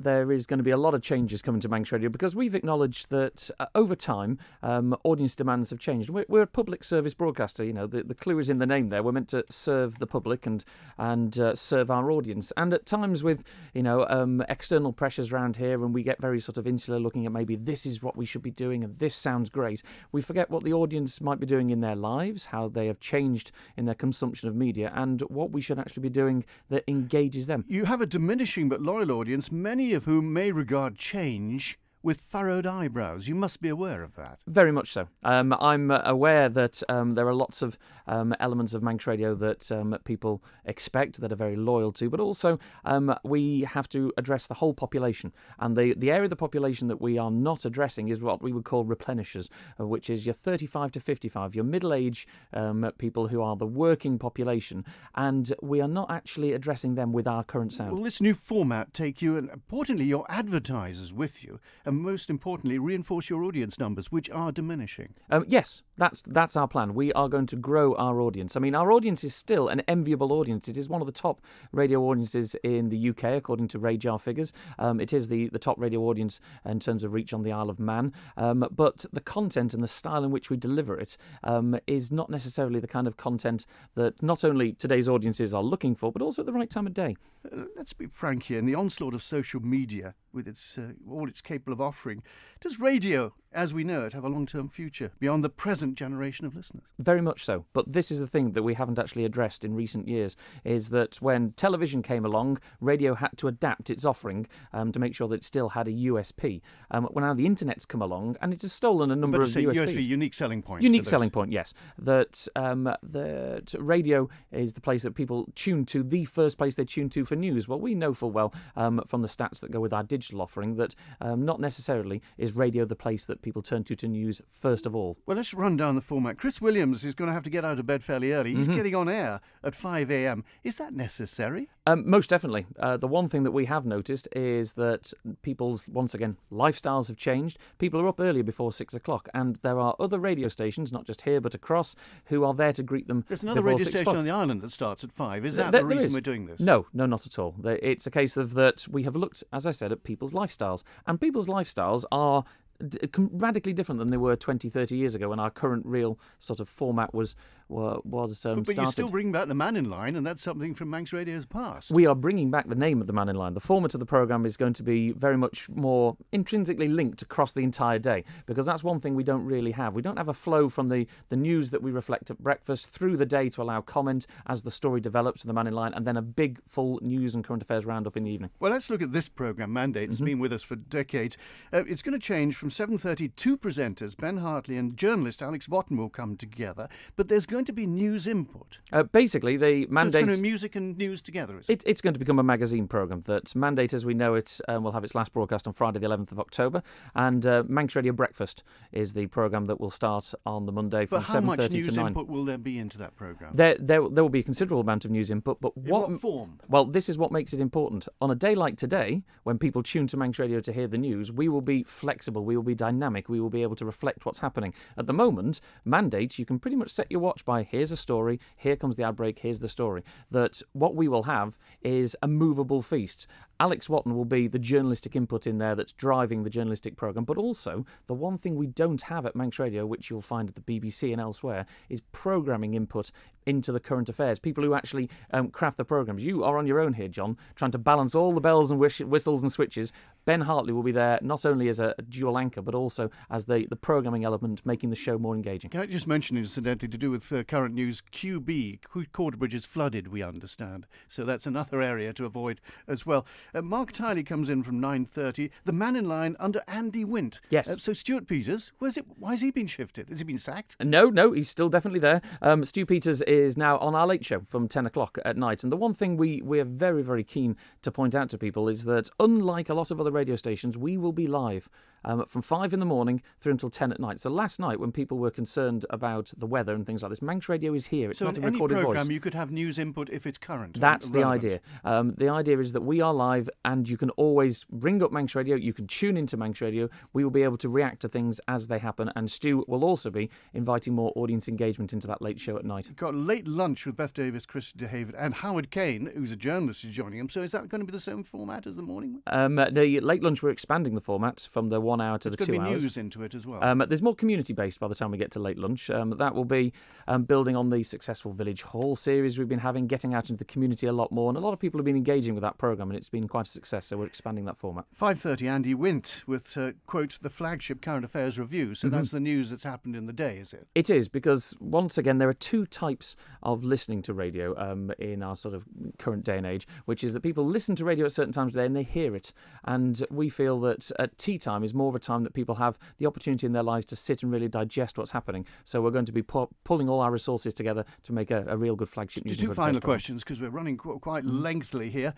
there is going to be a lot of changes coming to Manx Radio because we've acknowledged that over time, audience demands have changed. We're a public service broadcaster. You know, the clue is in the name there. We're meant to serve the public and serve our audience. And at times with, external pressures around here, and we get very sort of insular looking at maybe this is what we should be doing and this sounds great, we forget what the audience might be doing in their lives, how they have changed in their consumption of media, and what we should actually be doing that engages them. You have a diminishing but loyal audience, many of whom may regard change with furrowed eyebrows. You must be aware of that. Very much so. I'm aware that there are lots of elements of Manx Radio that people expect, that are very loyal to, but also we have to address the whole population. And the area of the population that we are not addressing is what we would call replenishers, which is your 35 to 55, your middle-age people who are the working population, and we are not actually addressing them with our current sound. Will this new format take you, and importantly your advertisers with you, and most importantly reinforce your audience numbers, which are diminishing? Yes, that's our plan. We are going to grow our audience. I mean, our audience is still an enviable audience. It is one of the top radio audiences in the UK, according to Radar figures. It is the top radio audience in terms of reach on the Isle of Man. But the content and the style in which we deliver it is not necessarily the kind of content that not only today's audiences are looking for, but also at the right time of day. Let's be frank here. In the onslaught of social media, with its all it's capable of offering, does radio, as we know it, have a long-term future beyond the present generation of listeners? Very much so. But this is the thing that we haven't actually addressed in recent years, is that when television came along, radio had to adapt its offering to make sure that it still had a USP. Well, now the internet's come along, and it has stolen a number of USPs. USP, unique selling point. Unique selling point, yes. That radio is the place that people tune to, the first place they tune to for news. Well, we know full well from the stats that go with our digital offering that not necessarily is radio the place that people turn to news first of all. Well, let's run down the format. Chris Williams is going to have to get out of bed fairly early. He's getting on air at 5 a.m. Is that necessary? Most definitely. The one thing that we have noticed is that people's, once again, lifestyles have changed. People are up earlier before 6 o'clock, and there are other radio stations, not just here but across, who are there to greet them. There's another radio station on the island that starts at 5. Is that the reason we're doing this? No, not at all. It's a case of that we have looked, as I said, at people's lifestyles, and people's lifestyles are radically different than they were 20, 30 years ago when our current real sort of format was started. But you still bring back the man in line, and that's something from Manx Radio's past. We are bringing back the name of the man in line. The format of the programme is going to be very much more intrinsically linked across the entire day, because that's one thing we don't really have. We don't have a flow from the news that we reflect at breakfast through the day to allow comment as the story develops with the man in line, and then a big full news and current affairs roundup in the evening. Well, let's look at this programme, Mandate. It's been with us for decades. It's going to change from 7:30. Two presenters, Ben Hartley and journalist Alex Watton, will come together, but there's going to be news input. Basically, the mandate... So it's going to be music and news together, is it? It's going to become a magazine programme. That Mandate, as we know it, will have its last broadcast on Friday the 11th of October, and Manx Radio Breakfast is the programme that will start on the Monday from 7:30 to 9. But how much news input will there be into that programme? There will be a considerable amount of news input, but in what form? Well, this is what makes it important. On a day like today, when people tune to Manx Radio to hear the news, we will be flexible, we will be dynamic, we will be able to reflect what's happening. At the moment, Mandate, you can pretty much set your watch by here's a story, here comes the ad break, here's the story. That what we will have is a movable feast. Alex Watton will be the journalistic input in there that's driving the journalistic programme, but also the one thing we don't have at Manx Radio, which you'll find at the BBC and elsewhere, is programming input into the current affairs. People who actually craft the programmes. You are on your own here, John, trying to balance all the bells and whistles and switches. Ben Hartley will be there not only as a dual anchor, but also as the programming element, making the show more engaging. Can I just mention, incidentally, to do with current news, QB, Quarterbridge is flooded, we understand. So that's another area to avoid as well. Mark Tiley comes in from 9:30. The man in line under Andy Wint. Yes. So Stuart Peters, why has he been shifted? Has he been sacked? No, he's still definitely there. Stu Peters is now on our late show from 10 o'clock at night. And the one thing we're very, very keen to point out to people is that unlike a lot of other radio stations, we will be live from 5 in the morning through until 10 at night. So last night, when people were concerned about the weather and things like this, Manx Radio is here. It's not a recorded voice. So in any programme you could have news input if it's current. That's the relevant. idea. The idea is that we are live and you can always ring up Manx Radio. You can tune into Manx Radio. We will be able to react to things as they happen. And Stu will also be inviting more audience engagement into that late show at night. We've got Late Lunch with Beth Davis, Christy DeHaven and Howard Kane, who's a journalist, is joining him. So is that going to be the same format as the morning one? The Late Lunch, we're expanding the format from the 1 hour to the 2 hours. There's going to be news into it as well. There's more community-based by the time we get to Late Lunch. That will be building on the successful Village Hall series we've been having, getting out into the community a lot more. And a lot of people have been engaging with that programme, and it's been quite a success, so we're expanding that format. 5:30, Andy Wint with, quote, the flagship Current Affairs Review. So that's the news that's happened in the day, is it? It is, because once again, there are two types of listening to radio in our sort of current day and age, which is that people listen to radio at certain times of the day and they hear it. And we feel that at tea time is more of a time that people have the opportunity in their lives to sit and really digest what's happening. So we're going to be pulling all our resources together to make a real good flagship news. Just two final questions, because we're running quite lengthily here.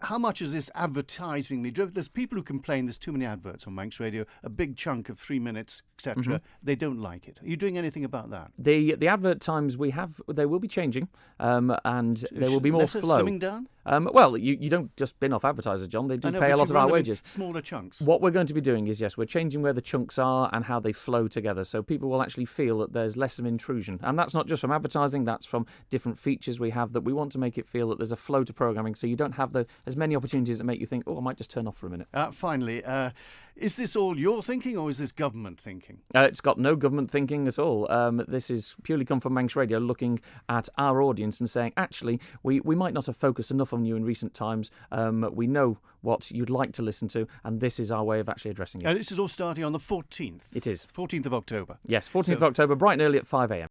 How much is this advertisingly driven? There's people who complain there's too many adverts on Manx Radio, a big chunk of 3 minutes, etc. They don't like it. Are you doing anything about that? The advert times we have, they will be changing, and there will be more flow. Slimming down? Well, you don't just bin off advertisers, John. They do pay a lot of our wages. Smaller chunks. What we're going to be doing is, yes, we're changing where the chunks are and how they flow together, so people will actually feel that there's less of intrusion. And that's not just from advertising, that's from different features we have, that we want to make it feel that there's a flow to programming, so you don't have as many opportunities that make you think, oh, I might just turn off for a minute. Finally, is this all your thinking or is this government thinking? It's got no government thinking at all. This is purely come from Manx Radio, looking at our audience and saying, actually, we might not have focused enough on you in recent times. We know what you'd like to listen to, and this is our way of actually addressing it. And this is all starting on the 14th. It is. 14th of October. Yes, 14th of October, bright and early at 5 a.m.